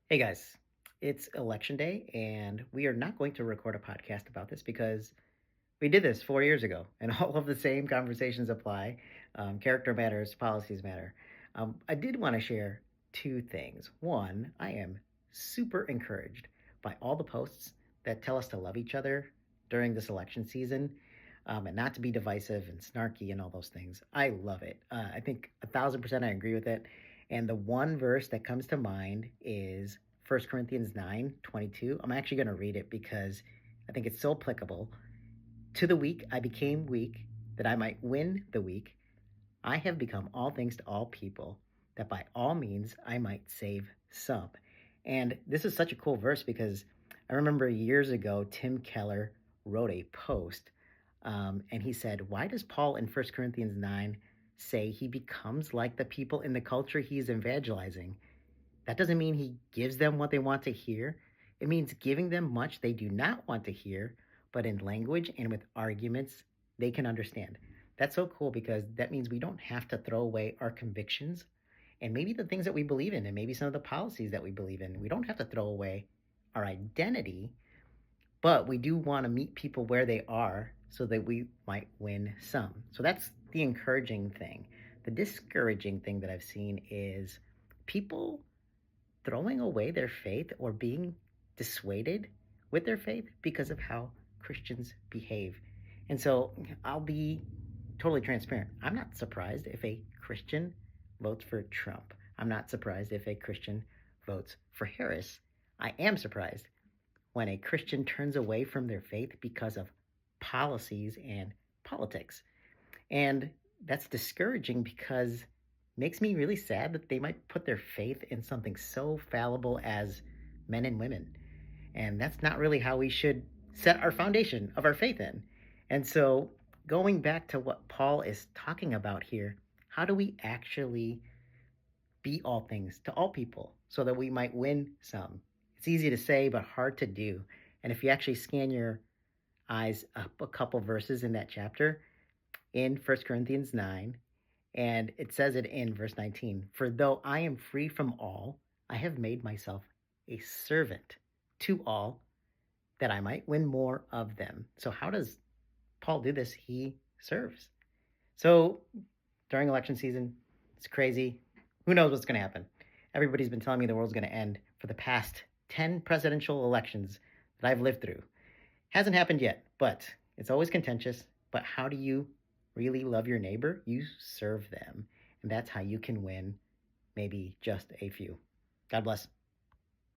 Hey guys, it's election day, and we are not going to record a podcast about this because we did this 4 years ago, and all of the same conversations apply. Character matters, policies matter. I did want to share two things. One, I am super encouraged by all the posts that tell us to love each other during this election season, and not to be divisive and snarky and all those things. I love it. I think 1,000% I agree with it. And the one verse that comes to mind is 1 Corinthians 9:22. I'm actually going to read it because I think it's so applicable. To the weak I became weak, that I might win the weak. I have become all things to all people, that by all means I might save some. And this is such a cool verse because I remember years ago, Tim Keller wrote a post, and he said, why does Paul in 1 Corinthians 9 say he becomes like the people in the culture he's evangelizing? That doesn't mean he gives them what they want to hear. It means giving them much they do not want to hear, but in language and with arguments they can understand. That's so cool because that means we don't have to throw away our convictions and maybe the things that we believe in and maybe some of the policies that we believe in. We don't have to throw away our identity, but we do want to meet people where they are so that we might win some. So that's the encouraging thing. The discouraging thing that I've seen is people throwing away their faith or being dissuaded with their faith because of how Christians behave. And so I'll be totally transparent. I'm not surprised if a Christian votes for Trump. I'm not surprised if a Christian votes for Harris. I am surprised when a Christian turns away from their faith because of policies and politics. And that's discouraging because it makes me really sad that they might put their faith in something so fallible as men and women. And that's not really how we should set our foundation of our faith in. And so, going back to what Paul is talking about here, how do we actually be all things to all people so that we might win some? It's easy to say, but hard to do. And if you actually scan your eyes up a couple verses in that chapter, in 1 Corinthians 9, and it says it in verse 19, for though I am free from all, I have made myself a servant to all, that I might win more of them. So how does Paul do this? He serves. So during election season, it's crazy. Who knows what's going to happen? Everybody's been telling me the world's going to end for the past 10 presidential elections that I've lived through. Hasn't happened yet, but it's always contentious. But how do you really love your neighbor? You serve them. And that's how you can win maybe just a few. God bless.